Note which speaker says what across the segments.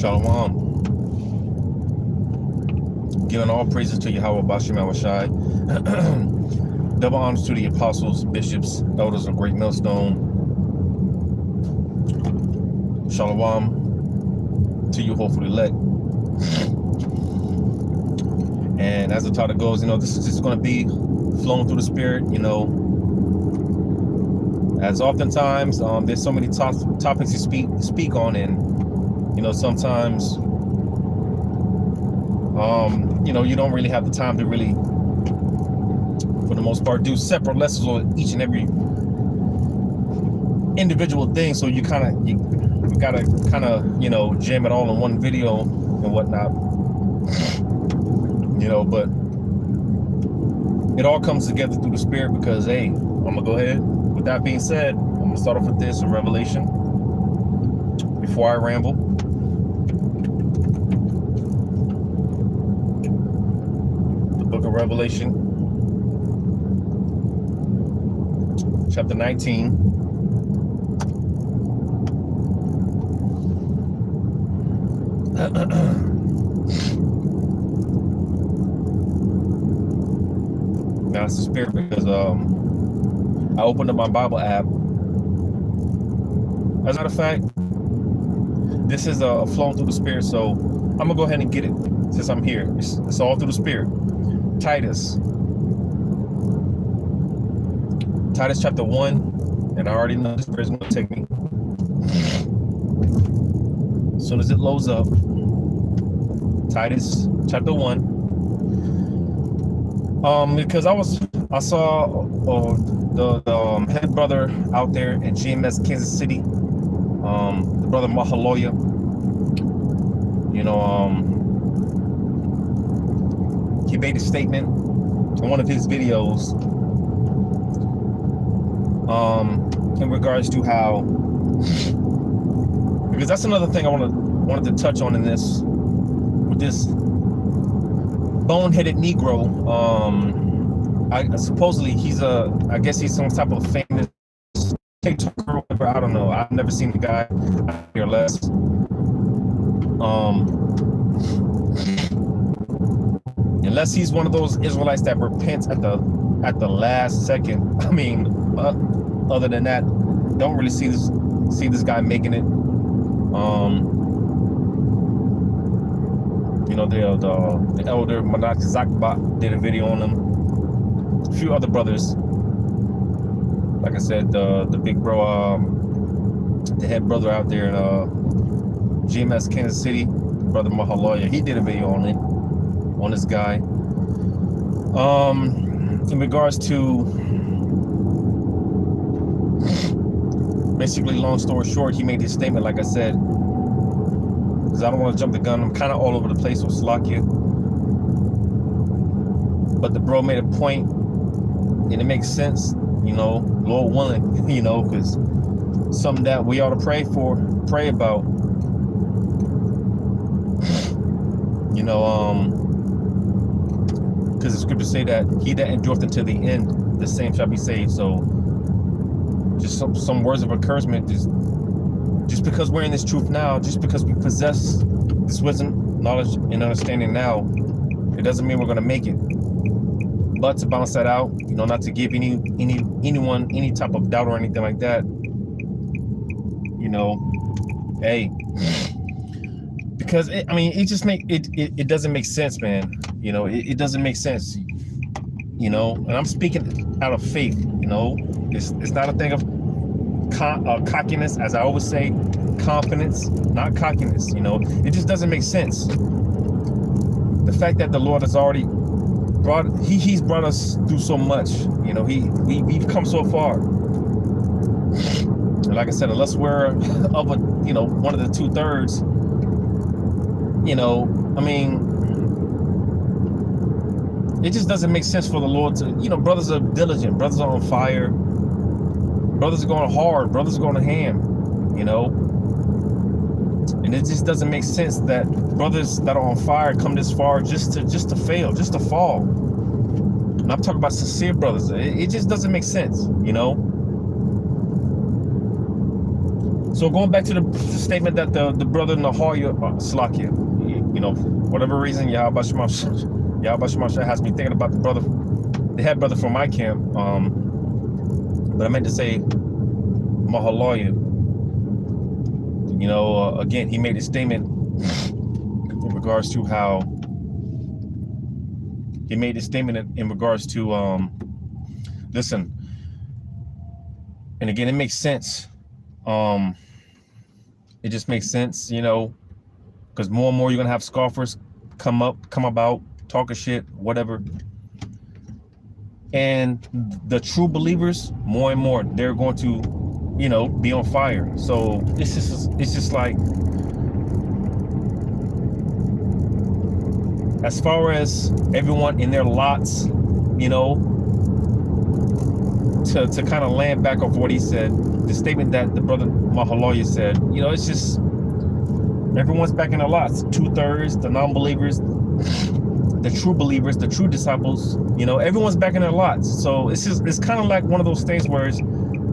Speaker 1: Shalom. Giving all praises to Yahweh Bashim Awashai. Double honors to the apostles, bishops, elders of Great Millstone. Shalom to you, hopefully elect. And as the title goes, this is just going to be flowing through the spirit, as oftentimes there's so many topics to speak on, and sometimes you don't really have the time to really, for the most part, do separate lessons on each and every individual thing. So you gotta jam it all in one video and whatnot, but it all comes together through the spirit, because hey, I'm gonna go ahead. With that being said, I'm gonna start off with this in Revelation before I ramble. The book of Revelation, chapter 19. Now it's the spirit, because I opened up my Bible app. As a matter of fact, this is a flowing through the spirit, so I'm gonna go ahead and get it since I'm here. It's all through the spirit. Titus chapter 1, and I already know this verse is gonna take me. As soon as it loads up, Titus chapter 1. Because I saw the head brother out there in GMS Kansas City, the brother Mahaloya. He made a statement in one of his videos in regards to how, because that's another thing I wanted to touch on in this, with this boneheaded Negro. Supposedly I guess he's some type of famous TikToker or whatever. I don't know. I've never seen the guy, or less. Unless he's one of those Israelites that repents at the last second. I mean, other than that, don't really see this guy making it. The elder Manak Zakba did a video on him. A few other brothers, like I said, the big bro, the head brother out there in GMS Kansas City, brother Mahaloya, he did a video on this guy. In regards to, basically, long story short, he made his statement, like I said, because I don't want to jump the gun. I'm kind of all over the place with Slakia. But the bro made a point, and it makes sense, Lord willing, because something that we ought to pray about, because the scriptures say that he that endureth until the end, the same shall be saved. So just some words of encouragement, just because we're in this truth now, just because we possess this wisdom, knowledge, and understanding now, it doesn't mean we're going to make it. But to balance that out, not to give anyone any type of doubt or anything like that, hey, because it doesn't make sense, man. It doesn't make sense. And I'm speaking out of faith. It's not a thing of cockiness, as I always say, confidence, not cockiness. It just doesn't make sense. The fact that the Lord has already he's brought us through so much. You know, we've come so far. And like I said, unless we're of a, you know, one of the 2/3, you know, I mean, it just doesn't make sense for the Lord to, you know, brothers are diligent, brothers are on fire, brothers are going hard, brothers are going to ham, you know. And it just doesn't make sense that brothers that are on fire come this far just to fail, just to fall. And I'm talking about sincere brothers. It just doesn't make sense, you know. So going back to the statement that the brother Nahoya Slakia, you know, for whatever reason, Yahweh Shema has me thinking about the head brother from my camp. But I meant to say Mahaloya. You know, again, he made a statement in regards to how listen, and again, it makes sense. It just makes sense, you know, because more and more you're gonna have scoffers come about, talking shit, whatever. And the true believers, more and more, they're going to, you know, be on fire. So it's just like, as far as everyone in their lots, you know, to kind of land back off what he said, the statement that the brother Mahaloya said, you know, it's just everyone's back in their lots. 2/3, the non-believers, the true believers, the true disciples, you know, everyone's back in their lots. So it's kind of like one of those things where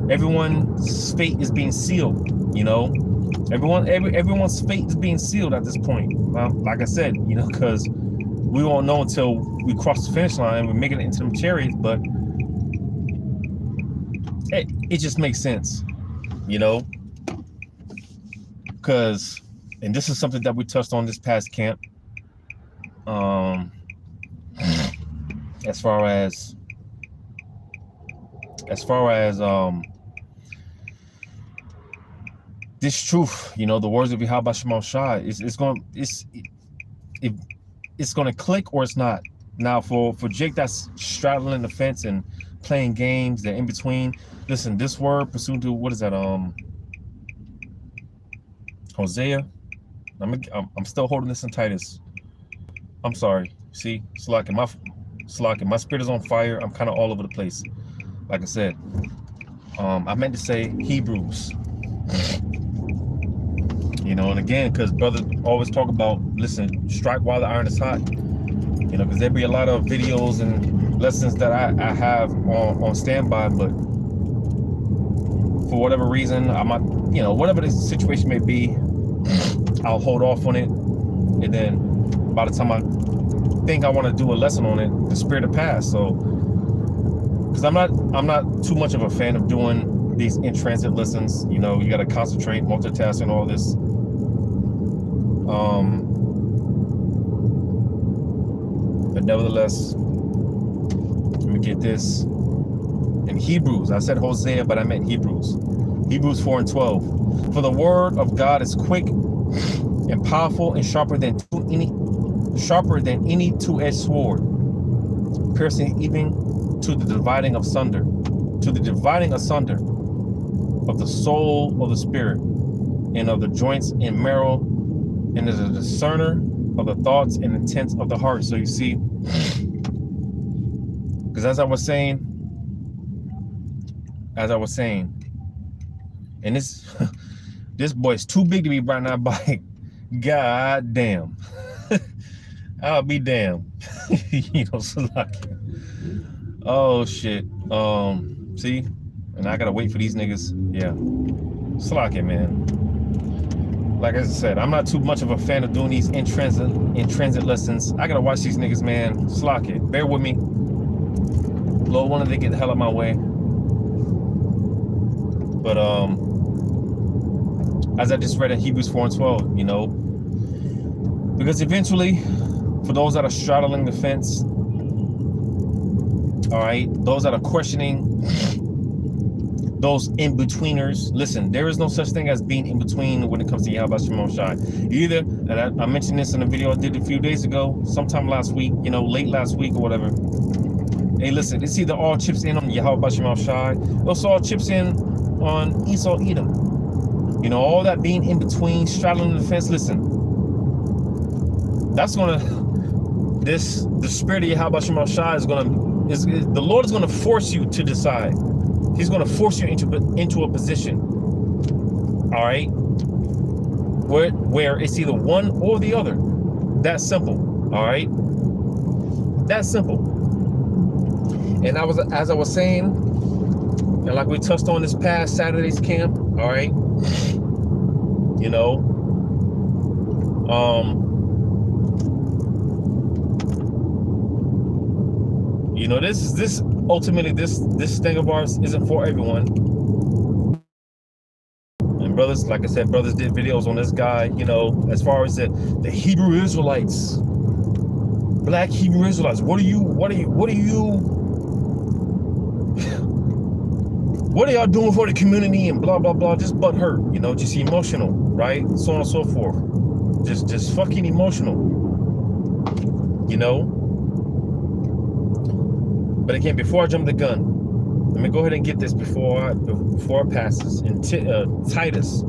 Speaker 1: everyone's fate is being sealed, you know. Everyone's fate is being sealed at this point. Like I said, you know, because we won't know until we cross the finish line, we're making it into them chariots, but it just makes sense, you know, because, and this is something that we touched on this past camp, as far as this truth, you know, the words of Yahweh Shema Shai, it's going to click or it's not. Now for Jake that's straddling the fence and playing games, they're in between. Listen, this word pursuant to, what is that? Hosea. I'm still holding this in Titus. I'm sorry. See, slacking. My spirit is on fire. I'm kind of all over the place. Like I said, I meant to say Hebrews. You know, and again, because brother always talk about, listen, strike while the iron is hot. You know, because there be a lot of videos and lessons that I have on standby, but for whatever reason, I might, you know, whatever the situation may be, I'll hold off on it, and then by the time I think I want to do a lesson on it, the spirit will pass. So, because I'm not too much of a fan of doing these in transit lessons. You know, you got to concentrate, multitasking, all this. But nevertheless, let me get this. In Hebrews, I said Hosea, but I meant Hebrews. Hebrews 4:12. For the word of God is quick and powerful and sharper than any two-edged sword, piercing even to the dividing asunder of the soul of the spirit and of the joints and marrow, and is a discerner of the thoughts and intents of the heart. So you see, because as I was saying, and this boy's too big to be riding that bike. God damn. I'll be damned. You know, Salaki. Oh shit. See? And I gotta wait for these niggas. Yeah. Salaki, man. Like I said, I'm not too much of a fan of doing these in transit lessons. I gotta watch these niggas, man. Salaki. Bear with me. Lord, wanted to get the hell out of my way. But as I just read in Hebrews 4:12, you know, because eventually, for those that are straddling the fence, all right, those that are questioning those in-betweeners. Listen, there is no such thing as being in between when it comes to Yahweh Shema Shai. Either, and I mentioned this in a video I did a few days ago, sometime last week, you know, late last week or whatever. Hey, listen, it's either all chips in on Yahweh Shema Shai, or it's all chips in on Esau Edom. You know, all that being in between, straddling the fence. Listen, that's gonna, the spirit of Yahweh Shema Shai is gonna, the Lord is gonna force you to decide. He's going to force you into a position, all right, where it's either one or the other. That's simple, all right. That's simple. And as I was saying, and like we touched on this past Saturday's camp, all right, you know, you know, this ultimately, this thing of ours isn't for everyone. And brothers, like I said, brothers did videos on this guy, you know, as far as the Hebrew Israelites, black Hebrew Israelites. What are y'all doing for the community and blah blah blah? Just butt hurt, you know, just emotional, right? So on and so forth. Just fucking emotional, you know. But again, before I jump the gun, let me go ahead and get this before it passes. In Titus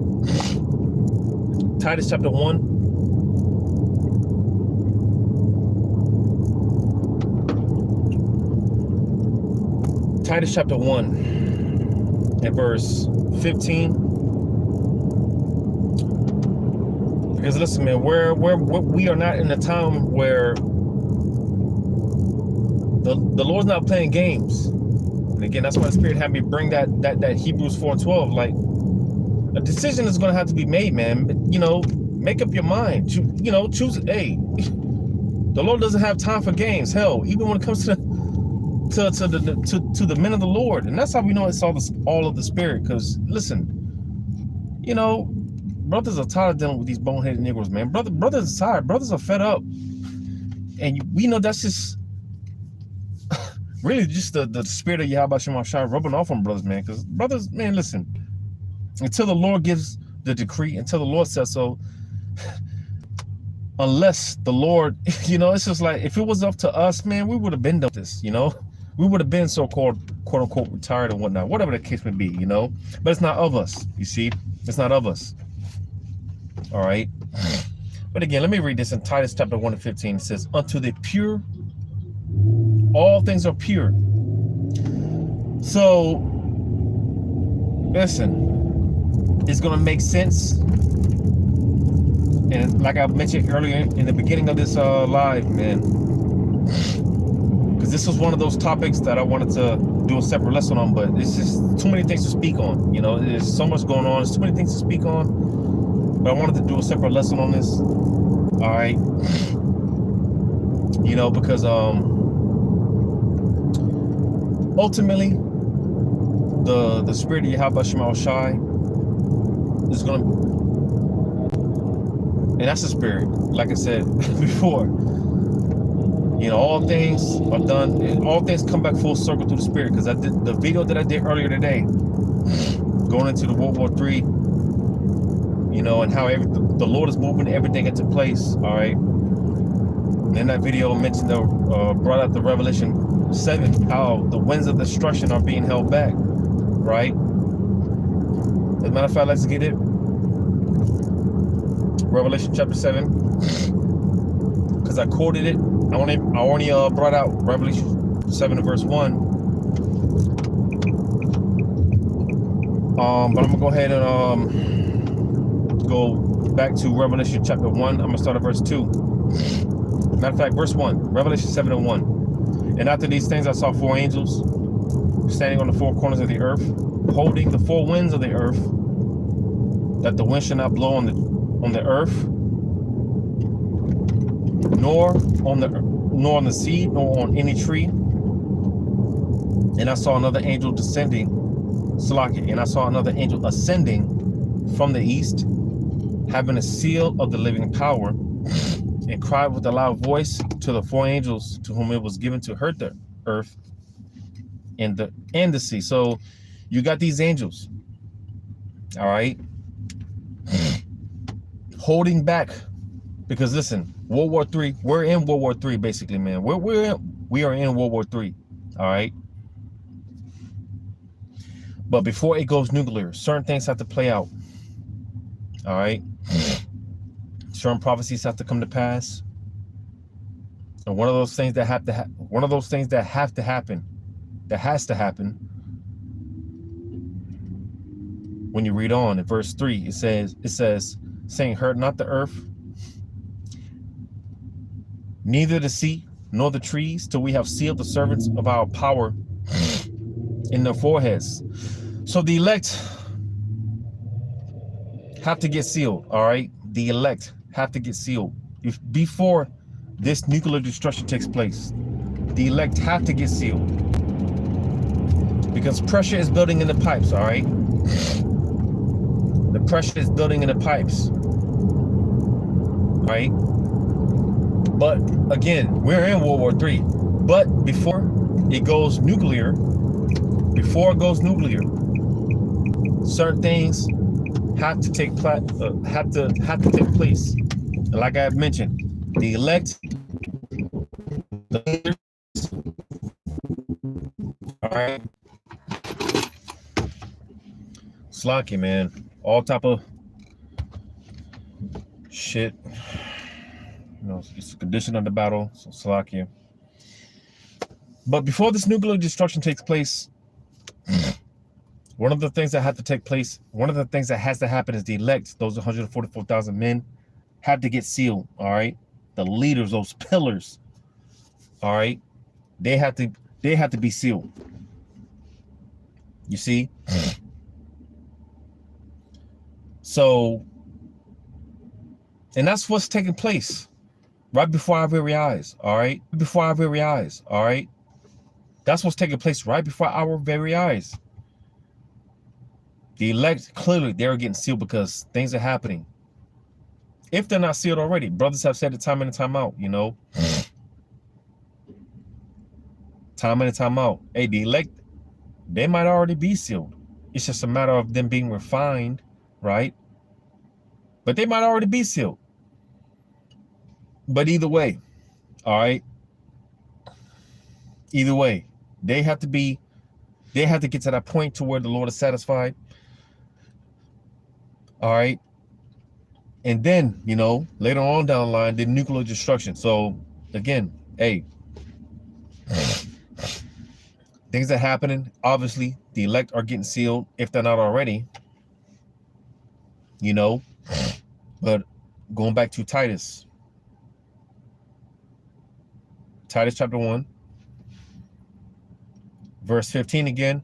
Speaker 1: chapter 1. Titus chapter 1 and verse 15. Because listen, man, we are not in a time where the Lord's not playing games. And again, that's why the Spirit had me bring that Hebrews 4:12. Like, a decision is going to have to be made, man. You know, make up your mind. You know, choose. Hey, the Lord doesn't have time for games. Hell, even when it comes to the men of the Lord, and that's how we know it's all of the Spirit. Because listen, you know, brothers are tired of dealing with these boneheaded Negroes, man. Brothers are tired. Brothers are fed up, and we know that's just really just the spirit of Yahweh Shema Shai rubbing off on brothers, man. Because brothers, man, listen, until the Lord gives the decree, until the Lord says so, unless the Lord, you know, it's just like, if it was up to us, man, we would have been done this, you know. We would have been so-called, quote-unquote, retired and whatnot, whatever the case may be, you know. But it's not of us, you see. It's not of us. All right. But again, let me read this in Titus chapter 1 and 15. It says, unto the pure, all things are pure. So, listen, it's going to make sense. And like I mentioned earlier in the beginning of this live, man, because this was one of those topics that I wanted to do a separate lesson on, but it's just too many things to speak on. You know, there's so much going on. There's too many things to speak on, but I wanted to do a separate lesson on this. All right. You know, because ultimately, the spirit of Yahweh Shema Shai is going to, and that's the spirit, like I said before, you know, all things are done, all things come back full circle through the spirit. Because I did the video that I did earlier today, going into the World War III, you know, and how the Lord is moving everything into place, all right. And in that video, I mentioned brought out the Revelation 7, how the winds of destruction are being held back, right? As a matter of fact, let's get it. Revelation chapter 7, because I quoted it. I only brought out Revelation 7 and verse 1. But I'm gonna go ahead and go back to Revelation chapter 1. I'm gonna start at verse 2. Matter of fact, verse 1, Revelation 7 and 1. And after these things I saw four angels standing on the four corners of the earth, holding the four winds of the earth, that the wind should not blow on the earth, nor on the sea, nor on any tree. And I saw another angel descending, and I saw another angel ascending from the east, having a seal of the living power, and cried with a loud voice to the four angels to whom it was given to hurt the earth and the sea. So, You got these angels, all right, holding back, because listen, World War III, we're in World War III basically, man. We are in World War III, all right. But before it goes nuclear, certain things have to play out, all right. Certain prophecies have to come to pass, and one of those things that have to happen, that has to happen. When you read on in verse 3, it says, saying, hurt not the earth, neither the sea, nor the trees, till we have sealed the servants of our power in their foreheads. So the elect have to get sealed, all right? The elect have to get sealed. Before this nuclear destruction takes place, the elect have to get sealed. Because pressure is building in the pipes, all right? The pressure is building in the pipes, right? But again, we're in World War III. But before it goes nuclear, certain things have to take place. And like I have mentioned, the elect, the leaders, all right. Slocky, man. All type of shit. You know, it's a condition of the battle, so Slovakia. But before this nuclear destruction takes place, one of the things that have to take place, one of the things that has to happen is the elect, those 144,000 men, have to get sealed, all right? The leaders, those pillars, all right? They have to be sealed. You see? So, and that's what's taking place right before our very eyes, all right? Before our very eyes, all right? That's what's taking place right before our very eyes. The elect, clearly, they're getting sealed because things are happening. If they're not sealed already, brothers have said it time in and time out, you know? Time in and time out. Hey, the elect, they might already be sealed. It's just a matter of them being refined, right? But they might already be sealed. But either way, all right? Either way, they have to get to that point to where the Lord is satisfied. All right. And then, you know, later on down the line, the nuclear destruction. So again, hey, things are happening. Obviously, the elect are getting sealed if they're not already, you know. But going back to Titus chapter 1, verse 15 again,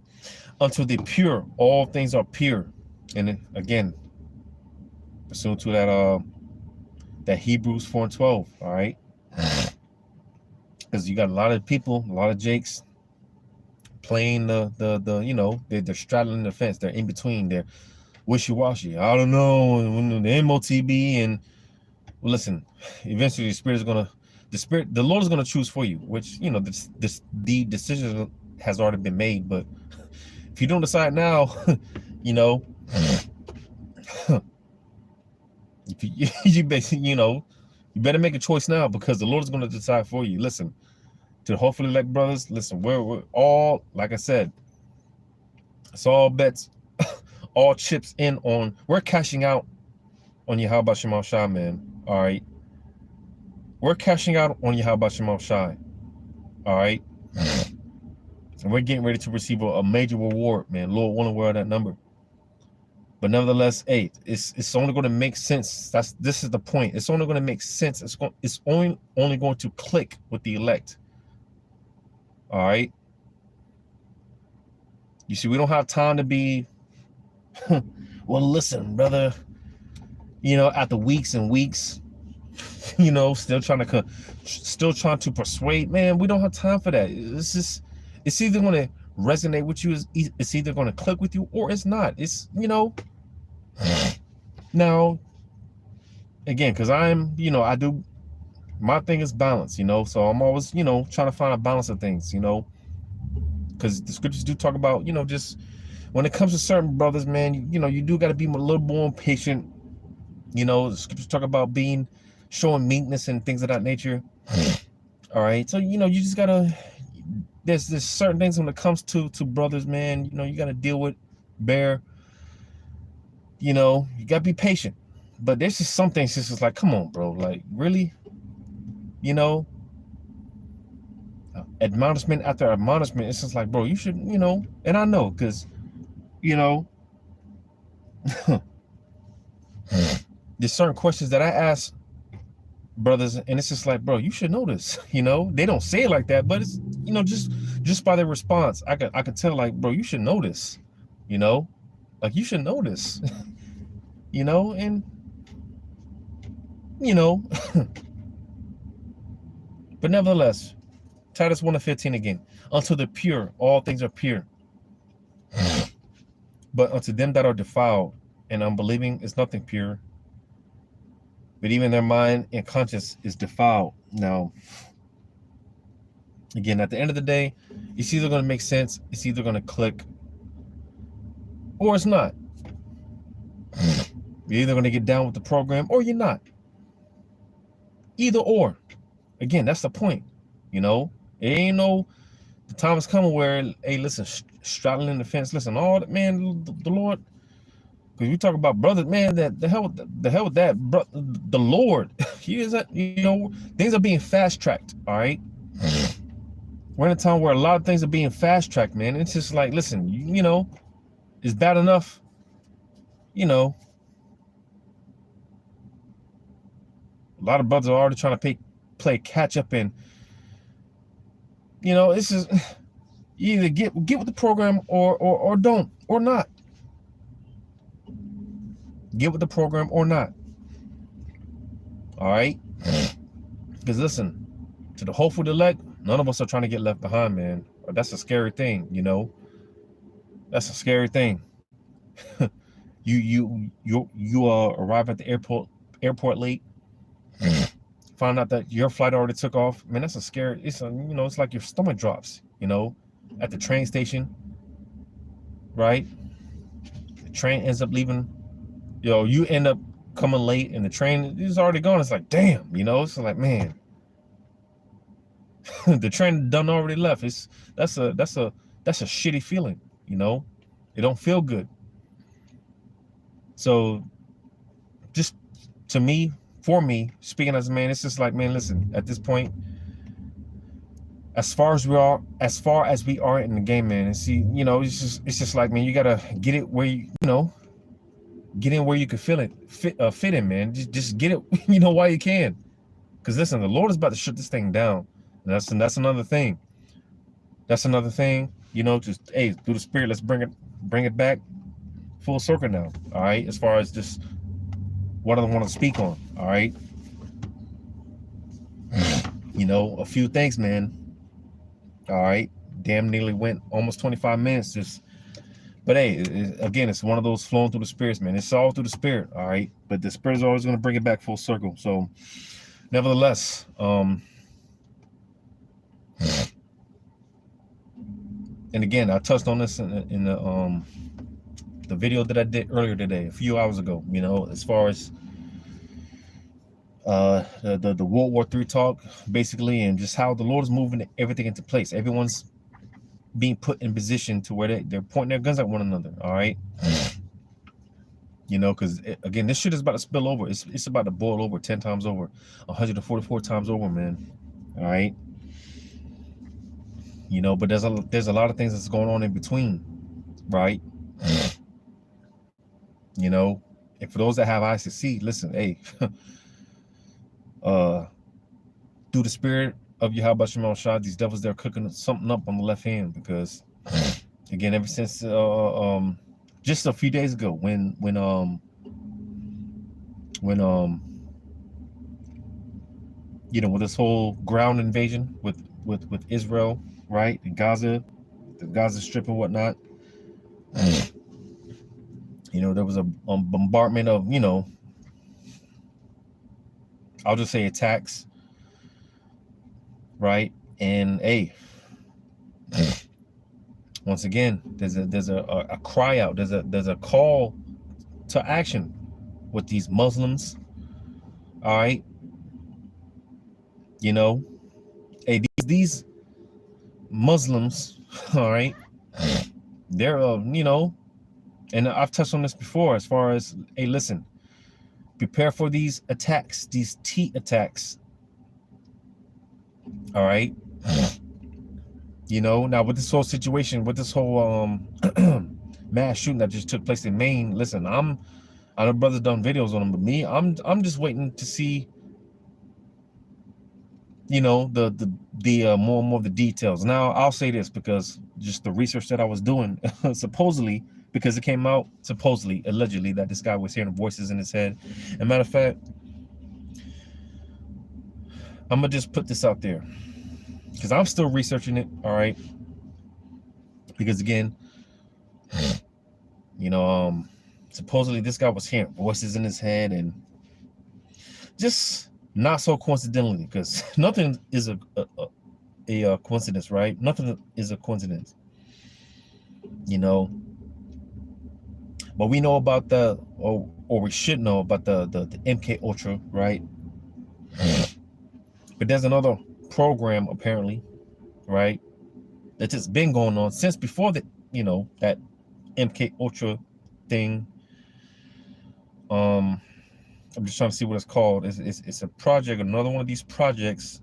Speaker 1: unto the pure, all things are pure. And then, again, pursuant to that Hebrews 4:12, all right? Because you got a lot of people, a lot of Jakes playing the you know, they're straddling the fence. They're in between. They're wishy-washy. I don't know. The MOTB, and well, listen, eventually the Lord is gonna choose for you, which, you know, the decision has already been made. But if you don't decide now, you know, if you basically, you know, you better make a choice now, because the Lord is going to decide for you. Listen, to the hopefully elect brothers, listen, we're all, like I said, it's all bets, all chips in on, we're cashing out on Yahweh Shemal Shai, man. All right. We're cashing out on Yahweh Shemal Shai. All right. And we're getting ready to receive a major reward, man. Lord willing, we're at that number. But nevertheless, hey, it's only going to make sense. This is the point. It's only going to make sense. It's only going to click with the elect. All right. You see, we don't have time to be. Well, listen, brother. You know, after weeks and weeks, you know, still trying to persuade. Man, we don't have time for that. It's either going to resonate with you, it's either going to click with you, or it's not. It's, you know. Now, again, because I'm, you know, my thing is balance, you know, so I'm always, you know, trying to find a balance of things, you know, because the scriptures do talk about, you know, just when it comes to certain brothers, man, you do got to be a little more patient. The scriptures talk about showing meekness and things of that nature. All right, so you just gotta. There's certain things when it comes to brothers, man. You gotta deal with, bear. You gotta be patient. But there's just some things. It's just like, come on, bro. Like, really? Admonishment after admonishment. It's just like, bro, you should, and I know, because, there's certain questions that I ask brothers, and it's just like, bro, you should know this. They don't say it like that, but it's, just by their response, I could tell, like, bro, you should know this. Like, you should know this. And but nevertheless, Titus 1:15 again. Unto the pure, all things are pure. But unto them that are defiled and unbelieving is nothing pure. But even their mind and conscience is defiled. Now, again, at the end of the day, it's either going to make sense, it's either going to click, or it's not. You're either going to get down with the program, or you're not. Either or. Again, that's the point. It ain't the time is coming where, hey, listen, straddling the fence. Listen, man, the Lord, because we talk about brothers, man, that the hell with that, bro, the Lord, he is, things are being fast tracked. All right, we're in a time where a lot of things are being fast tracked, man. It's just like, listen, it's bad enough, a lot of brothers are already trying to play catch up, and it's just, you either get with the program or don't, or not. Get with the program or not. All right? Because listen, to the hopeful elect, none of us are trying to get left behind, man. That's a scary thing, That's a scary thing. you arrive at the airport late, find out that your flight already took off. Man, that's a scary. It's it's like your stomach drops. At the train station, right? The train ends up leaving. You end up coming late, and the train is already gone. It's like, damn, it's like, man, the train done already left. That's a shitty feeling. It don't feel good. So, just for me, speaking as a man, it's just like, man, listen, at this point, as far as we are in the game, man, and see, it's just like, man, you gotta get it where get in where you can feel it, fit in, man. Just get it, while you can, because listen, the Lord is about to shut this thing down. And that's another thing. Just hey, through the Spirit, let's bring it back full circle now. All right, as far as just what I want to speak on. All right, a few things, man. All right, damn nearly went almost 25 minutes. But hey, again, it's one of those flowing through the spirits, man. It's all through the Spirit, all right? But the Spirit is always going to bring it back full circle. So, nevertheless, and again, I touched on this in the video that I did earlier today, a few hours ago, as far as the World War III talk, basically, and just how the Lord is moving everything into place. Everyone's being put in position to where they're pointing their guns at one another. All right, because again, this shit is about to spill over. It's about to boil over 10 times over, 144 times over, man. All right, but there's a lot of things that's going on in between, right? And for those that have eyes to see, listen, hey, through the Spirit of Yahweh Shemel Shah, these devils, they're cooking something up on the left hand, because again, ever since just a few days ago, when with this whole ground invasion with Israel, right, in Gaza, the Gaza Strip and whatnot, there was a bombardment of, I'll just say attacks, right? And hey, Once again, there's a cry out, there's a call to action with these Muslims. All right, you know, hey, these Muslims, all right, they're you know, and I've touched on this before as far as, hey, listen, prepare for these attacks, these T attacks. All right. You know, now with this whole situation, with this whole mass shooting that just took place in Maine, listen, I know brothers done videos on them, but me, I'm just waiting to see, you know, the more and more of the details. Now I'll say this, because just the research that I was doing, supposedly, because it came out supposedly, allegedly, that this guy was hearing voices in his head. As a matter of fact, I'm gonna just put this out there, because I'm still researching it. All right, because again, you know, supposedly this guy was hearing voices in his head, and just not so coincidentally, because nothing is a coincidence, right? Nothing is a coincidence, you know. But we know about the, or we should know about the MK Ultra, right? But there's another program apparently, right, that's just been going on since before that, you know, that MK Ultra thing. I'm just trying to see what it's called. It's a project, another one of these projects.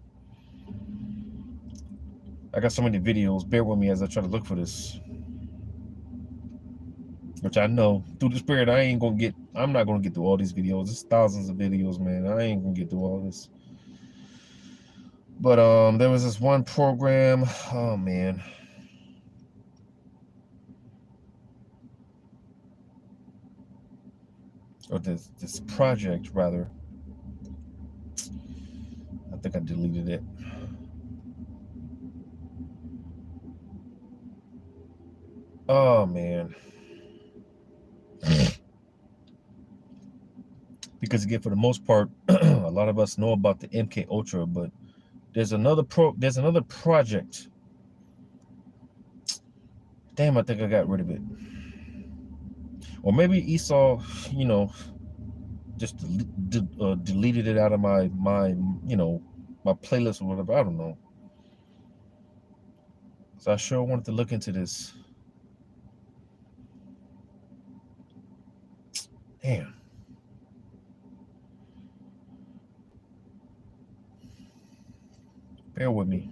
Speaker 1: I got so many videos. Bear with me as I try to look for this. Which I know through the spirit, I'm not gonna get through all these videos. There's thousands of videos, man. I ain't gonna get through all this. But there was this one program. Oh man. Or this project rather. I think I deleted it. Oh man. Because again, for the most part, a lot of us know about the MK Ultra, but there's another project. Damn, I think I got rid of it. Or maybe Esau, you know, just deleted it out of my you know, my playlist or whatever. I don't know. So I sure wanted to look into this. Damn. Bear with me.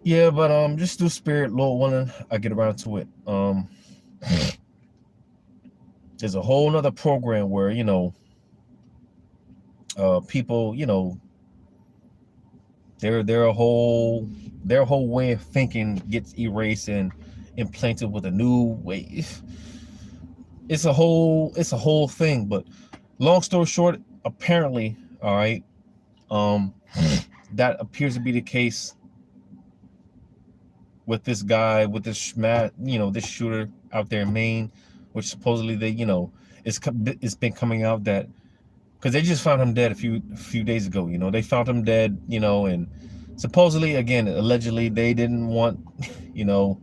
Speaker 1: Yeah, but just through spirit, Lord willing, I get around to it. There's a whole nother program where, you know, people, you know, their whole way of thinking gets erased and implanted with a new way. It's a whole thing. But long story short, apparently, all right, that appears to be the case with this guy, with this you know, this shooter out there in Maine, which supposedly they, you know, it's been coming out that, because they just found him dead a few days ago. You know, they found him dead, you know, and supposedly, again, allegedly, they didn't want, you know,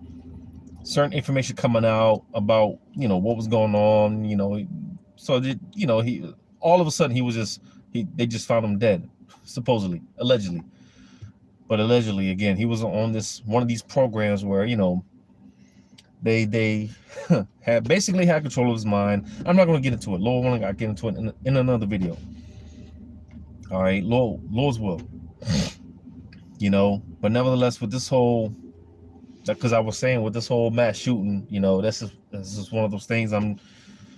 Speaker 1: certain information coming out about, you know, what was going on, you know. So that, you know, he all of a sudden they just found him dead, supposedly, allegedly. But allegedly, again, he was on one of these programs where, you know, they basically had control of his mind. I'm not going to get into it. Lord willing, I'll get into it in another video. All right, Lord's will. You know, but nevertheless, with this whole, because I was saying with this whole mass shooting, you know, this is one of those things. I'm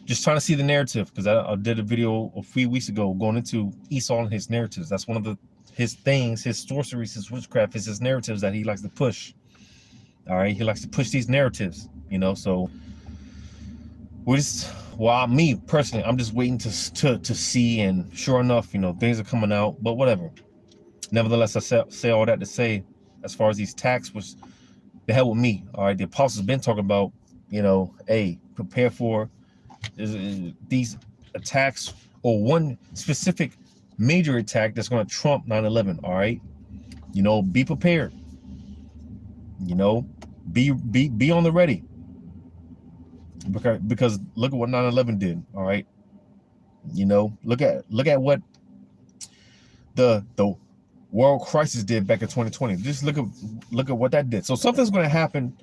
Speaker 1: just trying to see the narrative, because I did a video a few weeks ago going into Esau and his narratives. That's one of his things, his sorceries, his witchcraft, his narratives that he likes to push. All right, he likes to push these narratives, you know. So me personally, I'm just waiting to see, and sure enough, you know, things are coming out. But whatever. Nevertheless, I say all that to say, as far as these attacks, which the hell with me. All right, the apostles been talking about, you know, hey, prepare for these attacks or one specific major attack that's going to trump 9/11. All right, you know, be prepared. You know, be on the ready. Because look at what 9/11 did. All right, you know, look at what the world crisis did back in 2020. Just look at what that did. So something's going to happen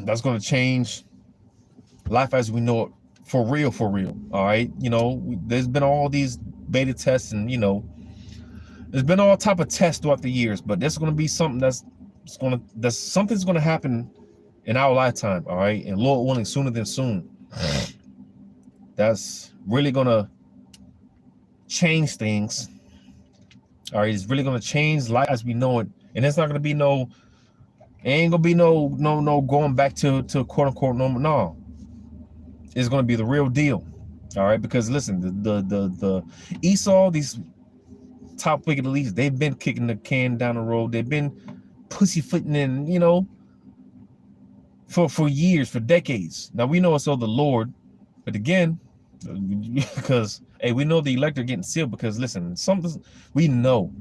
Speaker 1: that's going to change life as we know it for real. All right, you know, there's been all these beta tests, and you know, there's been all type of tests throughout the years, but there's going to be something something's going to happen in our lifetime. All right, and Lord willing, sooner than soon. That's really going to change things. All right, it's really going to change life as we know it, and it's not going to be ain't gonna be no going back to quote unquote normal. No, it's gonna be the real deal. All right, because listen, the Esau, these top wicked elites, they've been kicking the can down the road. They've been pussyfooting in, you know, for years, for decades. Now we know it's all the Lord, but again, because hey, we know the elect are getting sealed. Because listen, we know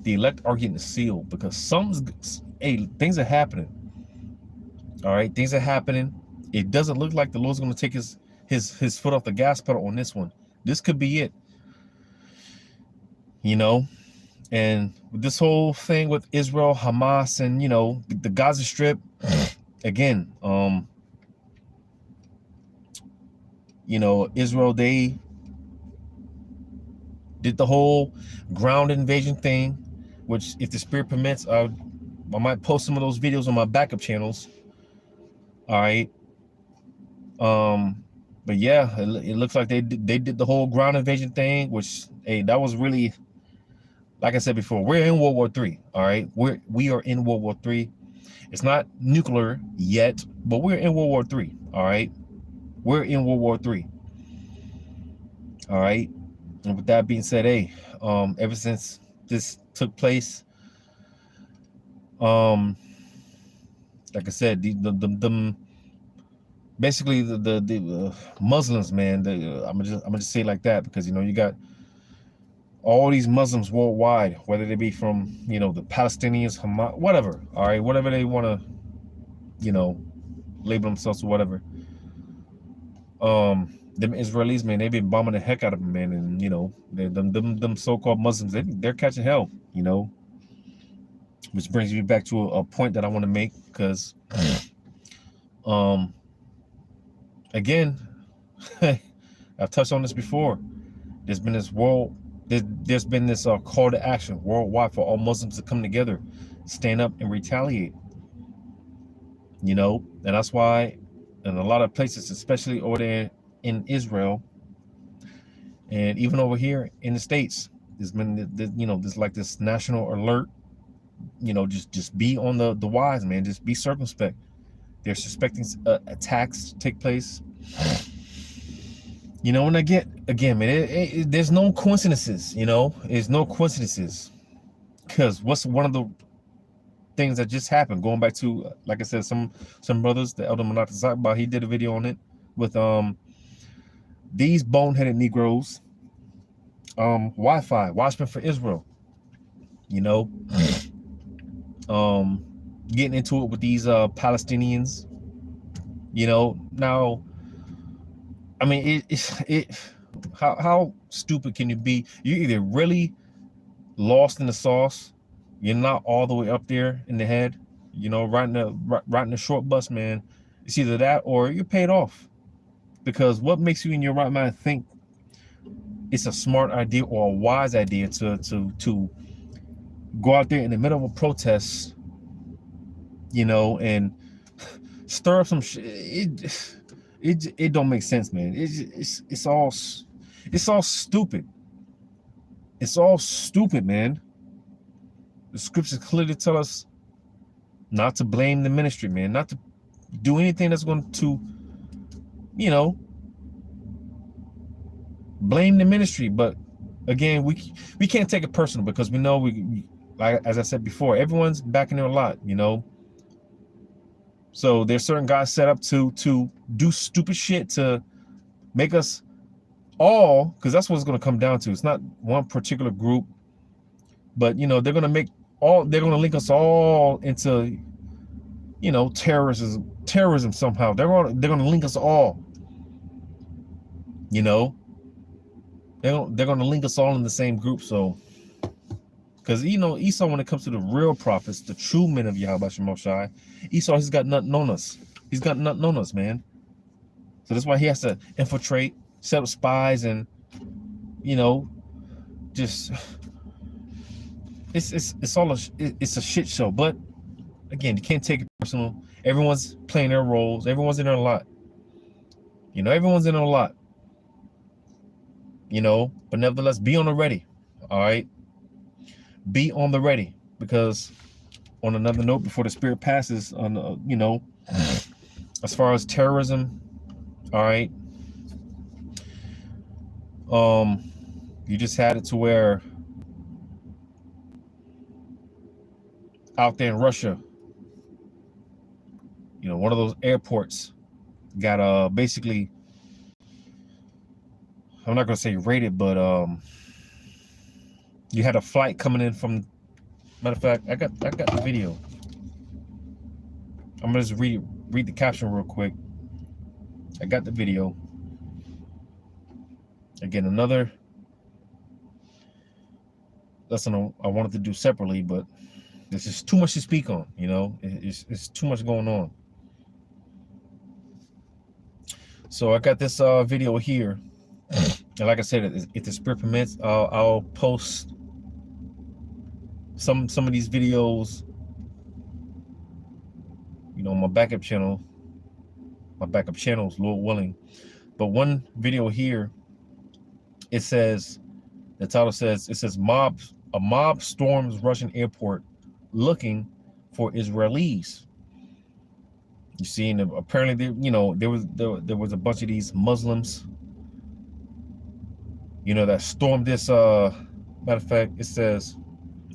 Speaker 1: the elect are getting sealed because things are happening. All right, things are happening. It doesn't look like the Lord's going to take his foot off the gas pedal on this one. This could be it. You know, and with this whole thing with Israel, Hamas, and you know, the Gaza Strip, again, you know, Israel, they did the whole ground invasion thing, which if the Spirit permits, I might post some of those videos on my backup channels. All right. But yeah, it looks like they did the whole ground invasion thing, which, hey, that was really, like I said before, we're in World War III. All right, we are in World War III. It's not nuclear yet, but we're in World War III. All right, we're in World War III. All right, and with that being said, hey, ever since this took place, like I said, basically the Muslims, man. I'm gonna just say it like that, because you know, you got all these Muslims worldwide, whether they be from, you know, the Palestinians, Hamas, whatever. All right, whatever they want to, you know, label themselves or whatever. Them Israelis, man, they've been bombing the heck out of them, man, and you know, them so-called Muslims, they're catching hell, you know. Which brings me back to a point that I want to make, because again, I've touched on this before. There's been this call to action worldwide for all Muslims to come together, stand up and retaliate. You know, and that's why in a lot of places, especially over there in Israel, and even over here in the States, there's been, you know, there's like this national alert. You know, just be on the wise, man. Just be circumspect. They're suspecting attacks take place. You know, and again, man, there's no coincidences. You know, there's no coincidences. Because what's one of the things that just happened? Going back to, like I said, some brothers, the Elder Monata Zakba, he did a video on it with these boneheaded Negroes, Wi-Fi, Watchmen for Israel. You know, getting into it with these Palestinians. You know, now, I mean, how stupid can you be? You're either really lost in the sauce, you're not all the way up there in the head, you know, riding the short bus, man. It's either that or you're paid off. Because what makes you in your right mind think it's a smart idea or a wise idea to go out there in the middle of a protest, you know, and stir up some shit? It don't make sense, man. It's all stupid. It's all stupid, man. The scriptures clearly tell us not to blame the ministry, man. Not to do anything that's going to, you know, blame the ministry. But again, we can't take it personal, because we know like as I said before, everyone's backing their lot, you know. So there's certain guys set up to do stupid shit to make us all, because that's what it's going to come down to. It's not one particular group, but you know, they're going to link us all into, you know, terrorism somehow. They're going to link us all. You know, they're going to link us all in the same group. So, because you know, Esau, when it comes to the real prophets, the true men of Yahweh Shemashai, Esau, he's got nothing on us. He's got nothing on us, man. So that's why he has to infiltrate, set up spies, and you know, just it's all it's a shit show. But again, you can't take it personal. Everyone's playing their roles. Everyone's in there a lot. You know, everyone's in there a lot. You know, but nevertheless, be on the ready. All right, be on the ready, because on another note, before the spirit passes, on you know, as far as terrorism, all right, you just had it to where out there in Russia, you know, one of those airports got basically, I'm not gonna say raided, but you had a flight coming in from, matter of fact, I got the video. I'm gonna just read the caption real quick. I got the video. Again, another lesson I wanted to do separately, but there's just too much to speak on. You know, it's too much going on. So I got this video here, and like I said, if the spirit permits, I'll post some of these videos, you know, my backup channels, Lord willing. But one video here, it says, the title says, it says a mob storms Russian airport looking for Israelis. You see, and apparently, you know, there was a bunch of these Muslims, you know, that stormed this. Matter of fact, it says,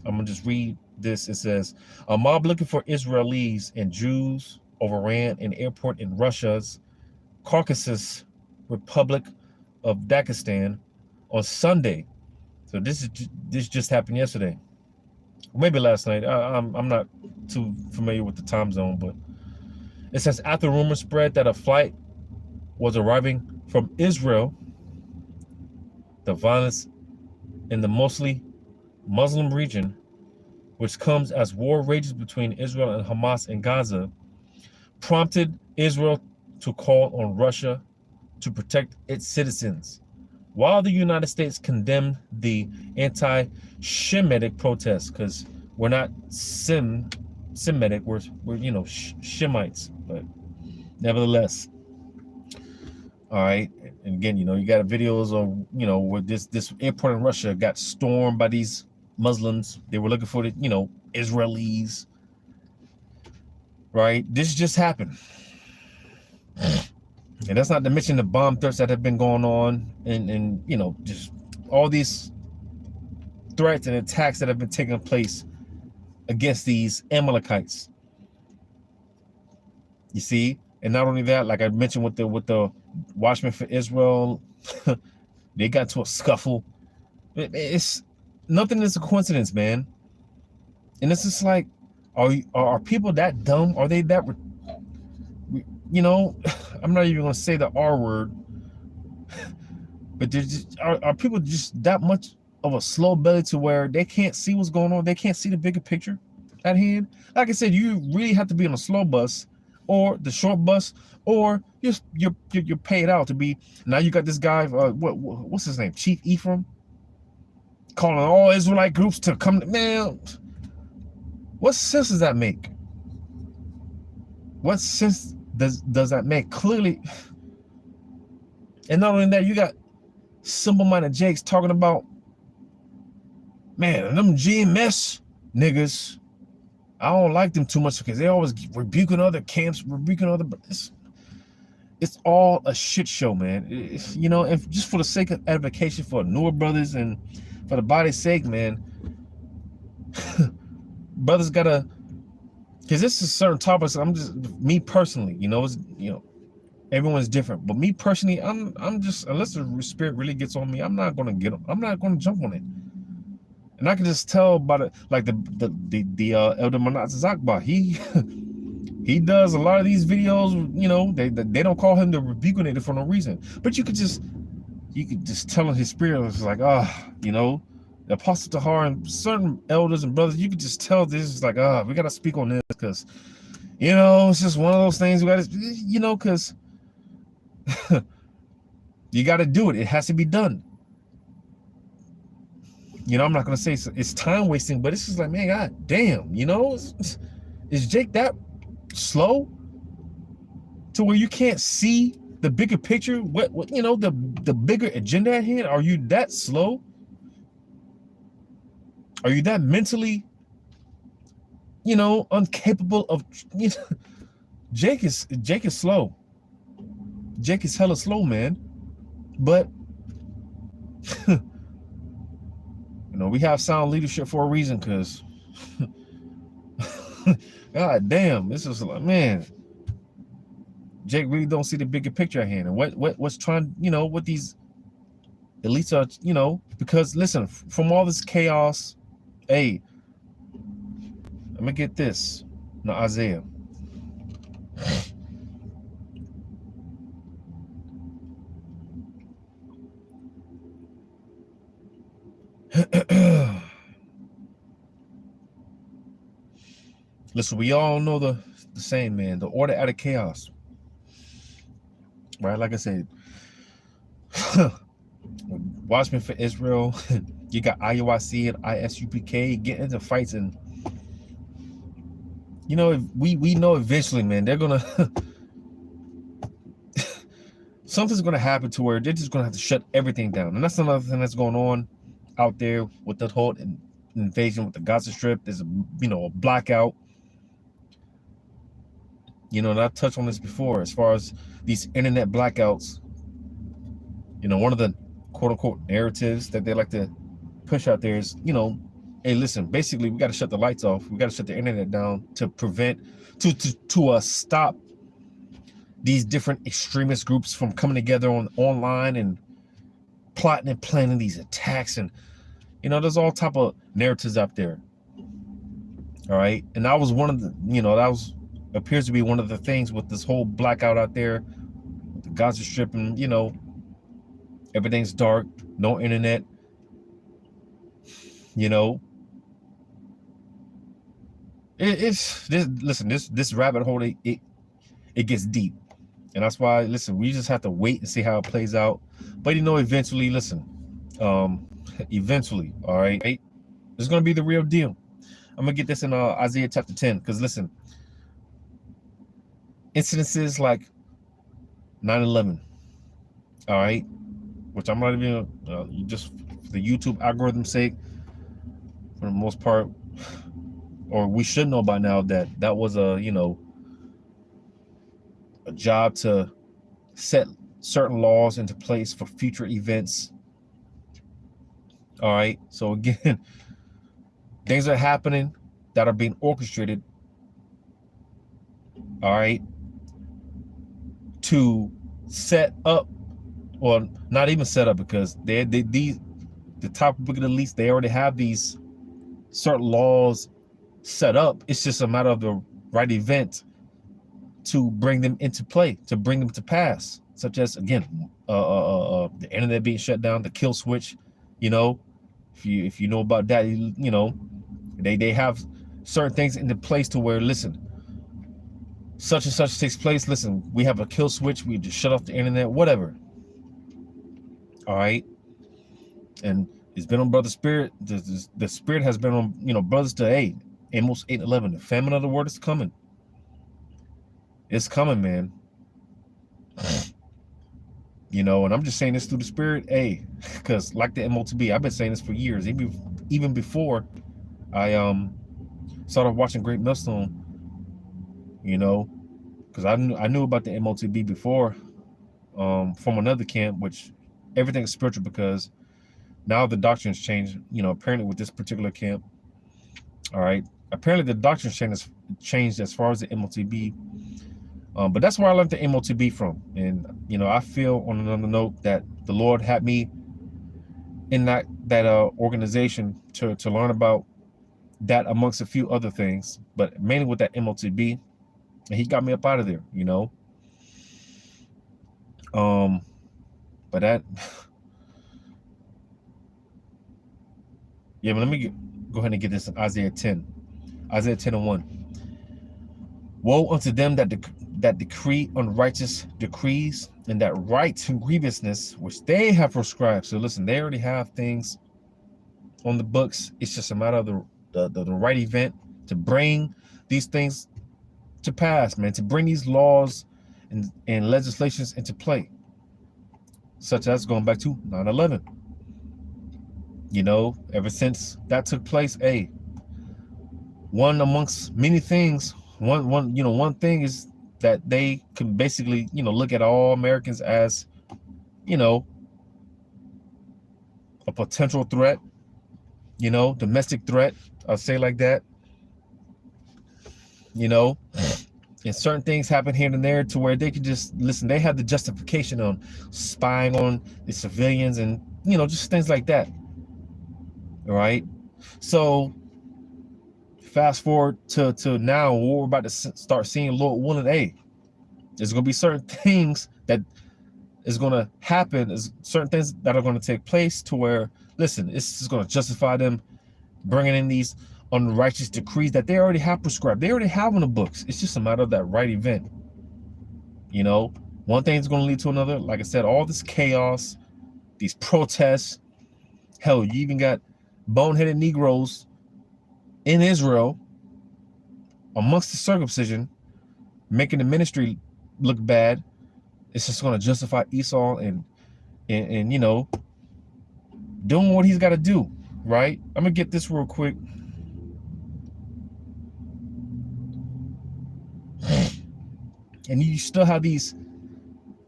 Speaker 1: I'm gonna just read this. It says, a mob looking for Israelis and Jews overran an airport in Russia's Caucasus Republic of Dagestan on Sunday. So this just happened yesterday, maybe last night. I'm not too familiar with the time zone, but it says, after rumors spread that a flight was arriving from Israel, the violence in the mostly Muslim region, which comes as war rages between Israel and Hamas in Gaza, prompted Israel to call on Russia to protect its citizens, while the United States condemned the anti-Shemitic protests, because we're not Semitic, we're you know, Shemites, but nevertheless. All right, and again, you know, you got videos of, you know, where this airport in Russia got stormed by these Muslims. They were looking for the, you know, Israelis. Right, this just happened, and that's not to mention the bomb threats that have been going on, and you know, just all these threats and attacks that have been taking place against these Amalekites. You see, and not only that, like I mentioned with the Watchmen for Israel, they got to a scuffle. It's nothing is a coincidence, man. And it's just like, are people that dumb? Are they that, you know, I'm not even gonna say the R word, but are people just that much of a slow belly to where they can't see what's going on? They can't see the bigger picture at hand. Like I said, you really have to be on a slow bus or the short bus, or you're paid out to be. Now you got this guy, what's his name, Chief Ephraim, calling all Israelite groups to come. Man, what sense does that make? What sense does that make? Clearly. And not only that, you got simple-minded Jakes talking about, man, them GMS niggas, I don't like them too much because they always rebuking other camps, rebuking other, but it's all a shit show, man. You know, and just for the sake of edification for newer brothers and for the body's sake, man, brothers gotta, because this is certain topics. I'm just, me personally, you know, it's, you know, Everyone's different. But me personally, I'm just, unless the spirit really gets on me, I'm not gonna jump on it. And I can just tell by the Elder Manaz Zakba. He does a lot of these videos, you know, they don't call him the Rebukenator for no reason. But you could just tell in his spirit, it's like, you know, the Apostle Tahar and certain elders and brothers, you could just tell this is like, we gotta speak on this because, you know, it's just one of those things we gotta, you know, because you gotta do it. It has to be done. You know, I'm not gonna say it's time wasting, but it's just like, man, god damn, you know, is Jake that slow to where you can't see the bigger picture? What you know, the bigger agenda at hand? Are you that slow? Are you that mentally, you know, incapable of, you know, Jake is slow. Jake is hella slow, man. But you know, we have sound leadership for a reason, because god damn, this is like, man, Jake really don't see the bigger picture at hand. And what's trying, you know, what these elites are, you know, because listen, from all this chaos, hey, let me get this. No, Isaiah. Listen, we all know the saying, man, the order out of chaos. Right? Like I said, Watchmen for Israel, you got IUIC and ISUPK getting into fights, and you know, we know eventually, man, they're gonna something's gonna happen to where they're just gonna have to shut everything down. And that's another thing that's going on out there with the whole invasion with the Gaza Strip. There's a, you know, a blackout. You know, and I've touched on this before as far as these internet blackouts. You know, one of the quote unquote narratives that they like to push out there is, you know, hey, listen, basically we got to shut the lights off. We got to shut the internet down to prevent, to stop these different extremist groups from coming together online and plotting and planning these attacks. And, you know, there's all type of narratives out there. All right. And that was one of the, you know, that was, appears to be one of the things with this whole blackout out there, with the Gaza Strip, and, you know, everything's dark, no internet, you know. It's this, listen, this rabbit hole, it gets deep. And that's why, listen, we just have to wait and see how it plays out. But, you know, eventually, listen, eventually, all right, it's going to be the real deal. I'm going to get this in Isaiah chapter 10, because, listen, incidences like 9/11, all right, which I'm not even, just for the YouTube algorithm's sake, for the most part, or we should know by now that was a, you know, a job to set certain laws into place for future events. All right. So again, things are happening that are being orchestrated. All right. To set up, or not even set up, because the top of the elites, they already have these certain laws set up. It's just a matter of the right event to bring them into play, to bring them to pass, such as, again, the internet being shut down, the kill switch. You know, if you know about that, you know, they have certain things into place to where, listen, such and such takes place, listen, we have a kill switch, we just shut off the internet, whatever. All right. And it's been on Brother Spirit. The Spirit has been on, you know, brothers to, hey, Amos 8:11, the famine of the word is coming. It's coming, man. You know, and I'm just saying this through the Spirit, hey, because like the MOTB, I've been saying this for years, even before I started watching Great Millstone, you know, because I knew about the MOTB before, from another camp, which everything is spiritual, because now the doctrine's changed, you know, apparently with this particular camp. All right. Apparently the doctrine's changed as far as the MOTB. But that's where I learned the MOTB from. And, you know, I feel on another note that the Lord had me in that organization to learn about that amongst a few other things, but mainly with that MOTB. And he got me up out of there, you know. But that, yeah, but let me go ahead and get this in Isaiah 10. Isaiah 10:1. Woe unto them that decree unrighteous decrees, and that write grievousness which they have prescribed. So listen, they already have things on the books. It's just a matter of the right event to bring these things to pass, man, to bring these laws and legislations into play, such as going back to 9/11. You know, ever since that took place, one amongst many things, one thing is that they can basically, look at all Americans as, a potential threat, domestic threat, I'll say like that, and certain things happen here and there to where they could just, listen, they have the justification on spying on the civilians and, just things like that. All right. So fast forward to now, what we're about to start seeing, Lord willing, there's going to be certain things that is going to happen, is certain things that are going to take place to where, listen, it's just going to justify them bringing in these unrighteous decrees that they already have prescribed. They already have in the books. It's just a matter of that right event. One thing is going to lead to another. Like I said, all this chaos, these protests, hell, you even got boneheaded Negroes in Israel amongst the circumcision, making the ministry look bad. It's just going to justify Esau and doing what he's got to do, right? I'm going to get this real quick. And you still have these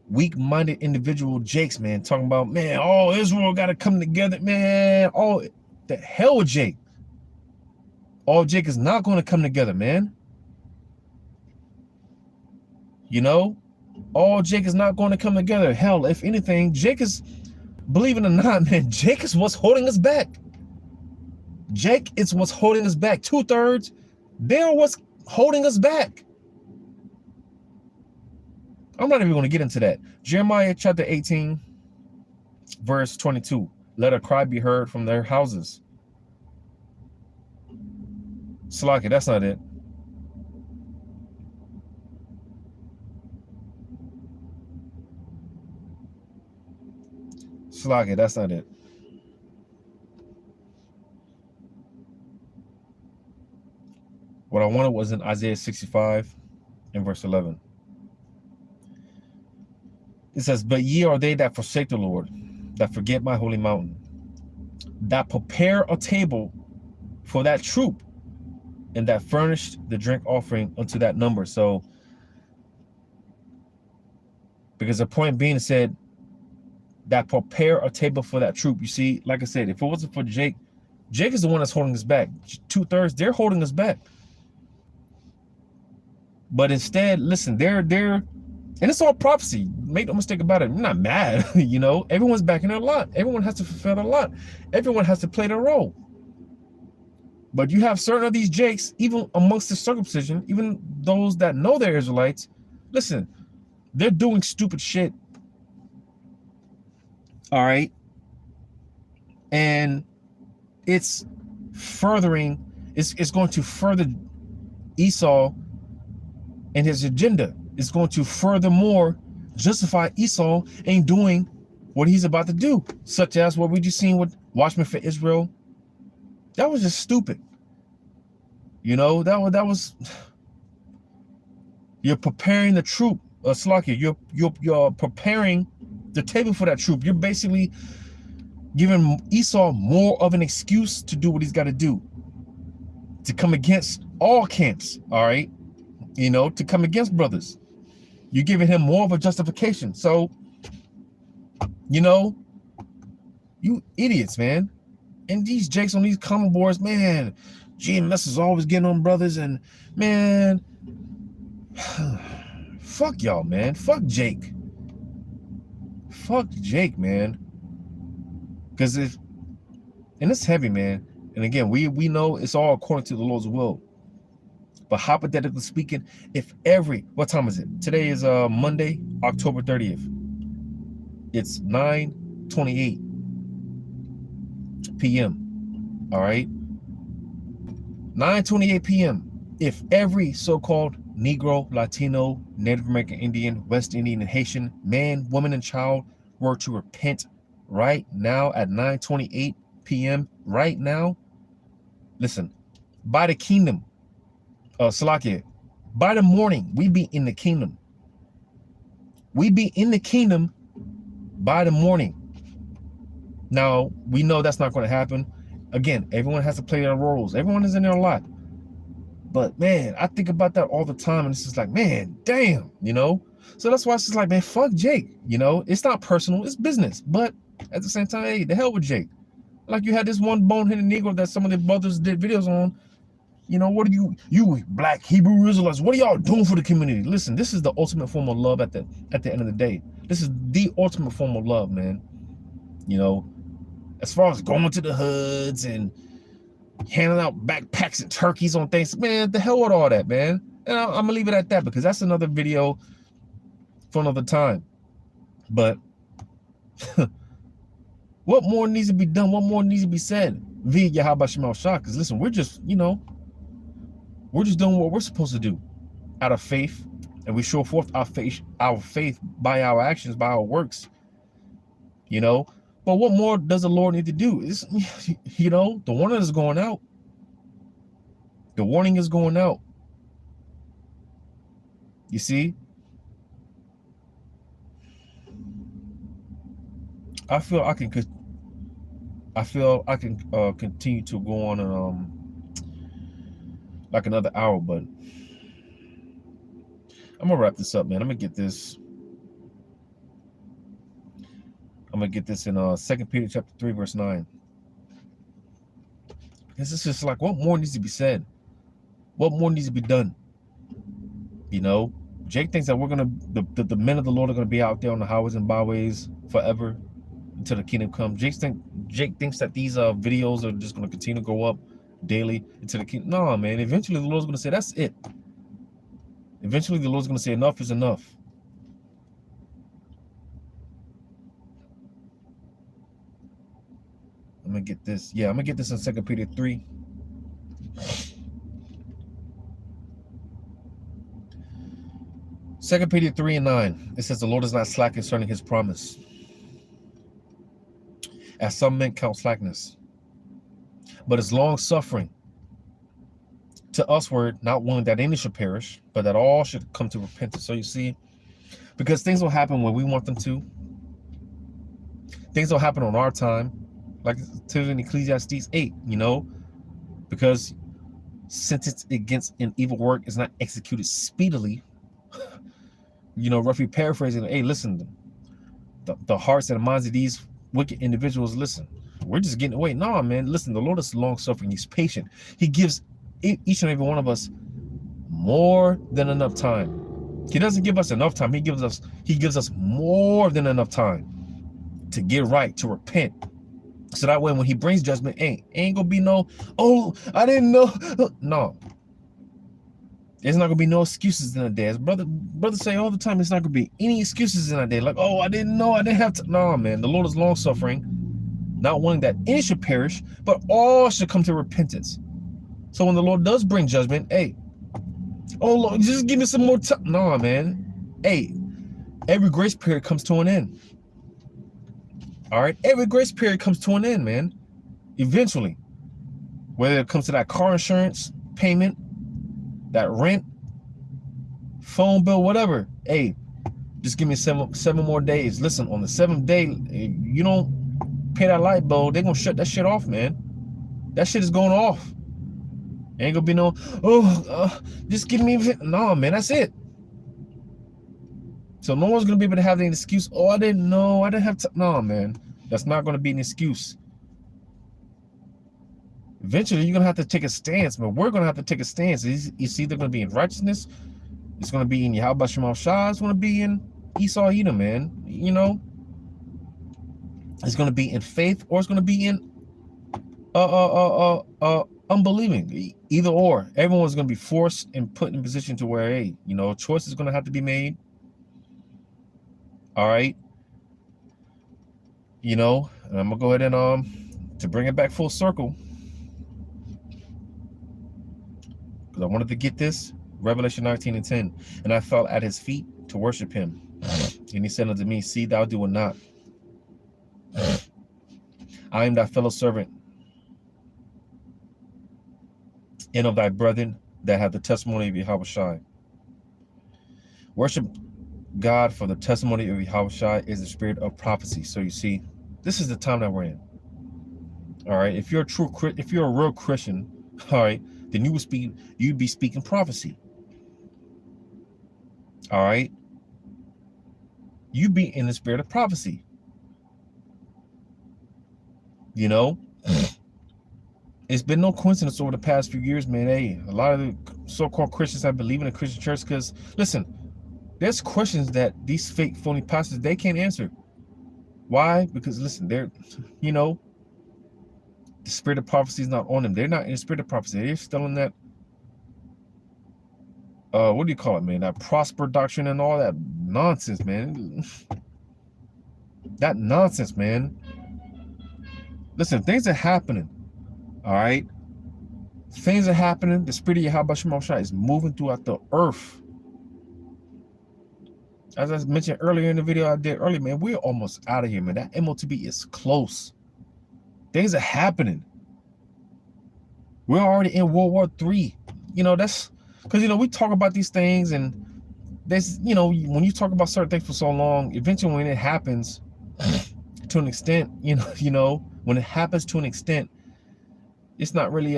Speaker 1: weak-minded individual Jakes, man, talking about, man, all Israel got to come together, man. Oh, the hell with Jake. All Jake is not going to come together, man. All Jake is not going to come together. Hell, if anything, Jake is, believe it or not, man, Jake is what's holding us back. Jake is what's holding us back. 2/3, they're what's holding us back. I'm not even going to get into that. Jeremiah chapter 18, verse 22. Let a cry be heard from their houses. Slaki, that's not it. Slaki, that's not it. What I wanted was in Isaiah 65 and verse 11. It says, but ye are they that forsake the Lord, that forget my holy mountain, that prepare a table for that troop, and that furnished the drink offering unto that number. So, because the point being said, that prepare a table for that troop. You see, like I said, if it wasn't for Jake is the one that's holding us back. 2/3, they're holding us back. But instead, listen, they're and it's all prophecy. Make no mistake about it. I'm not mad. Everyone's backing their lot. Everyone has to fulfill their lot. Everyone has to play their role. But you have certain of these Jakes, even amongst the circumcision, even those that know they're Israelites, listen, they're doing stupid shit. All right. And it's furthering, it's going to further Esau and his agenda. It's going to furthermore justify Esau in doing what he's about to do, such as what we just seen with Watchmen for Israel. That was just stupid. That was you're preparing the troop, Slaki. You're preparing the table for that troop. You're basically giving Esau more of an excuse to do what he's got to do, to come against all camps. All right, to come against brothers. You're giving him more of a justification. So, you idiots, man. And these Jakes on these common boards, man, GMS is always getting on brothers, and man, Fuck y'all, man. Fuck Jake. Fuck Jake, man. Because and it's heavy, man. And again, we know it's all according to the Lord's will. But hypothetically speaking, if what time is it? Today is Monday, October 30th. It's 9:28 p.m. All right? 9:28 p.m. If every so-called Negro, Latino, Native American Indian, West Indian, and Haitian man, woman, and child were to repent right now at 9:28 p.m. right now, listen, by the kingdom, Salakia, by the morning, we be in the kingdom. We be in the kingdom by the morning. Now, we know that's not going to happen. Again, everyone has to play their roles. Everyone is in there a lot. But, man, I think about that all the time, and it's just like, man, damn, you know? So that's why it's just like, man, fuck Jake, you know? It's not personal, it's business. But at the same time, hey, the hell with Jake. Like you had this one boneheaded Negro that some of the brothers did videos on. You know, what are you black Hebrew Israelites, what are y'all doing for the community? Listen, this is the ultimate form of love at the end of the day. This is the ultimate form of love, man. You know, as far as going to the hoods and handing out backpacks and turkeys on things, man, the hell with all that, man. And I'm gonna leave it at that because that's another video for another time. But what more needs to be done? What more needs to be said via Yahweh Shemal Shah? Because listen, we're just, you know, we're just doing what we're supposed to do out of faith, and we show forth our faith by our actions, by our works, you know. But what more does the Lord need to do? Is, you know, the warning is going out. The warning is going out. You see? I feel I can continue to go on like another hour, but I'm gonna wrap this up, man. I'm gonna get this in 2 Peter chapter 3, verse 9. Because it's just like, what more needs to be said? What more needs to be done? You know, Jake thinks that we're gonna the men of the Lord are gonna be out there on the highways and byways forever until the kingdom comes. Jake thinks that these videos are just gonna continue to go up daily until the kingdom. No, man. Eventually, the Lord's gonna say that's it. Eventually, the Lord's gonna say enough is enough. I'm gonna get this. Yeah, I'm gonna get this in 2 Peter 3. Second Peter 3 and 9. It says the Lord is not slack concerning his promise, as some men count slackness, but is long suffering to usward, not willing that any should perish, but that all should come to repentance. So you see, because things will happen when we want them to. Things will happen on our time, like it says in Ecclesiastes 8, you know, because sentence against an evil work is not executed speedily. You know, roughly paraphrasing, hey, listen, the hearts and the minds of these wicked individuals, listen, we're just getting away. No, man, listen, the Lord is long-suffering. He's patient. He gives each and every one of us more than enough time. He doesn't give us enough time. He gives us more than enough time to get right, to repent. So that way when he brings judgment, ain't gonna be no, oh, I didn't know. No. There's not gonna be no excuses in a day. As brothers say all the time, it's not gonna be any excuses in a day. Like, oh, I didn't know, I didn't have to. No, man, the Lord is long suffering, not wanting that any should perish, but all should come to repentance. So when the Lord does bring judgment, hey, oh Lord, just give me some more time. No, man. Hey, every grace period comes to an end. All right, every grace period comes to an end, man. Eventually, whether it comes to that car insurance payment, that rent, phone bill, whatever. Hey, just give me seven more days. Listen, on the 7th day, if you don't pay that light bill, they're gonna shut that shit off, man. That shit is going off. Ain't gonna be no, just give me, no, man, that's it. So no one's gonna be able to have any excuse. Oh, I didn't know, I didn't have to. No, man, that's not gonna be an excuse. Eventually, you're gonna have to take a stance, man. We're gonna have to take a stance. It's either gonna be in righteousness It's going to be in Yahweh Shema Shah. It's going to be in Esau Edom, man. You know, it's going to be in faith, or it's going to be in unbelieving. Either or. Everyone's going to be forced and put in a position to where, hey, you know, choice is going to have to be made. All right. You know, and I'm going to go ahead and to bring it back full circle, because I wanted to get this. Revelation 19:10. And I fell at his feet to worship him. And he said unto me, see, thou do it not. I am thy fellow servant, and of thy brethren that have the testimony of Yahweh Shai. Worship God, for the testimony of Yahweh Shai is the spirit of prophecy. So you see, this is the time that we're in. All right. If you're a real Christian, all right, then you'd be speaking prophecy. All right. You be in the spirit of prophecy. You know, it's been no coincidence over the past few years, man. Hey, a lot of the so-called Christians have been leaving the Christian church because, listen, there's questions that these fake, phony pastors, they can't answer. Why? Because, listen, they're, you know, the spirit of prophecy is not on them. They're not in the spirit of prophecy. They're still in that, what do you call it, man? That prosper doctrine and all that nonsense, man. That nonsense, man. Listen, things are happening. All right. Things are happening. The spirit of Yahweh Shema Shai is moving throughout the earth. As I mentioned earlier in the video I did earlier, man, we're almost out of here, man. That MOTB is close. Things are happening. We're already in World War III. You know, that's because, you know, we talk about these things, and there's, you know, when you talk about certain things for so long, eventually when it happens to an extent, you know, when it happens to an extent, it's not really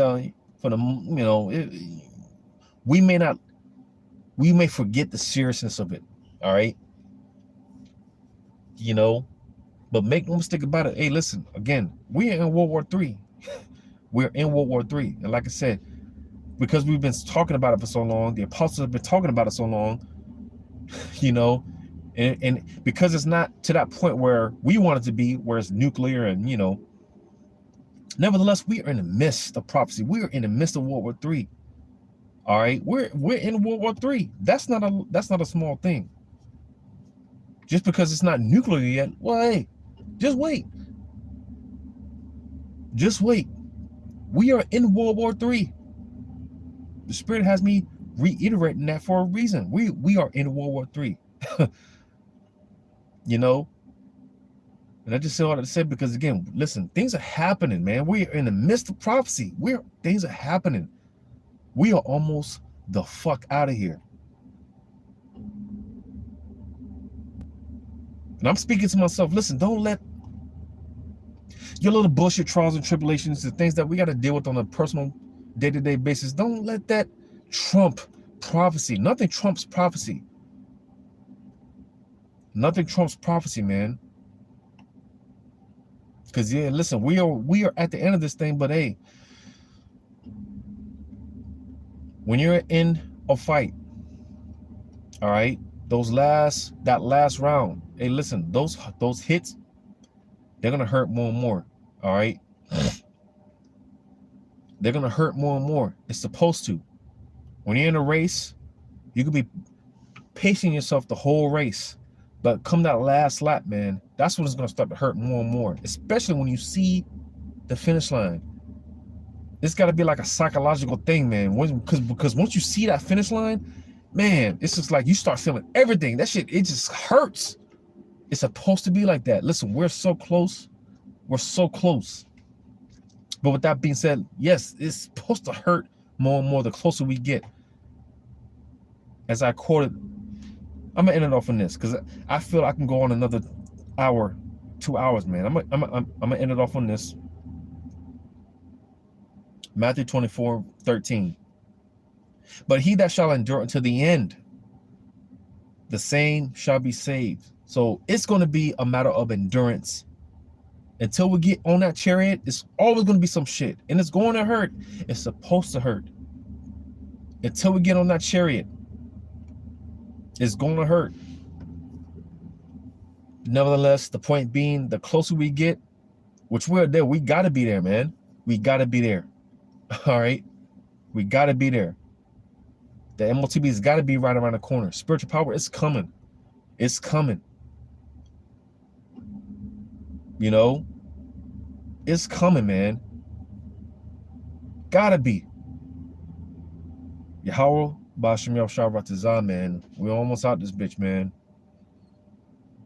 Speaker 1: for the, you know, we may forget the seriousness of it. All right. You know, but make no mistake about it. Hey, listen, again, we're in World War III. We're in World War III. And like I said, because we've been talking about it for so long, the apostles have been talking about it so long, you know, and because it's not to that point where we want it to be, where it's nuclear and, you know, nevertheless, we are in the midst of prophecy. We are in the midst of World War III. All right, we're in World War III. That's not a small thing. Just because it's not nuclear yet, well, hey, just wait. Just wait. We are in World War III. The Spirit has me reiterating that for a reason. We are in World War III. You know, and I just say all that to say because, again, listen, things are happening, man. We are in the midst of prophecy. Things are happening. We are almost the fuck out of here. And I'm speaking to myself. Listen, don't let your little bullshit trials and tribulations, the things that we got to deal with on a personal day-to-day basis, don't let that trump prophecy. Nothing trumps prophecy. Nothing trumps prophecy, man. Because, yeah, listen, we are at the end of this thing, but hey, when you're in a fight, all right, that last round, hey, listen, those hits, they're gonna hurt more and more. All right, they're gonna hurt more and more. It's supposed to. When you're in a race, you could be pacing yourself the whole race, but come that last lap, man, that's when it's gonna start to hurt more and more. Especially when you see the finish line. It's got to be like a psychological thing, man. Because once you see that finish line, man, it's just like you start feeling everything. That shit, it just hurts. It's supposed to be like that. Listen, we're so close. We're so close. But with that being said, yes, it's supposed to hurt more and more the closer we get. As I quoted, I'm gonna end it off on this because I feel I can go on another hour, 2 hours, man. I'm gonna end it off on this. Matthew 24:13. But he that shall endure until the end, the same shall be saved. So it's going to be a matter of endurance. Until we get on that chariot, it's always going to be some shit. And it's going to hurt. It's supposed to hurt. Until we get on that chariot. It's going to hurt. Nevertheless, the point being, the closer we get, which we're there, we got to be there, man. We got to be there. All right? We got to be there. The MOTB has got to be right around the corner. Spiritual power is coming. It's coming. You know? It's coming, man. Gotta be. Yahweh, Bashim Yahshua, man. We're almost out this bitch, man.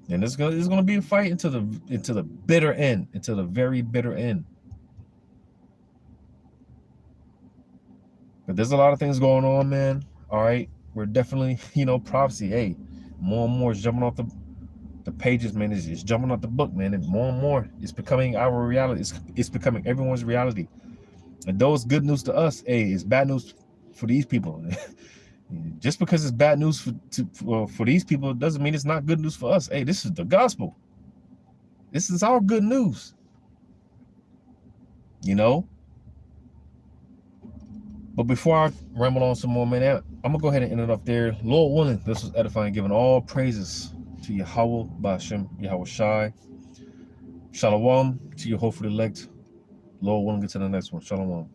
Speaker 1: And it's gonna be a fight into the bitter end, into the very bitter end. But there's a lot of things going on, man. All right, we're definitely, prophecy. Hey, more and more is jumping off the pages, man. It's jumping off the book, man. And more, it's becoming our reality. It's becoming everyone's reality. And those good news to us, hey, it's bad news for these people. Just because it's bad news for these people doesn't mean it's not good news for us. Hey, this is the gospel. This is our good news. But before I ramble on some more, man, I'm going to go ahead and end it up there. Lord willing, this was edifying, giving all praises to Yahweh, Ba'ashem, Yahweh Shai. Shalom to your hopeful elect. Lord willing, get to the next one. Shalom.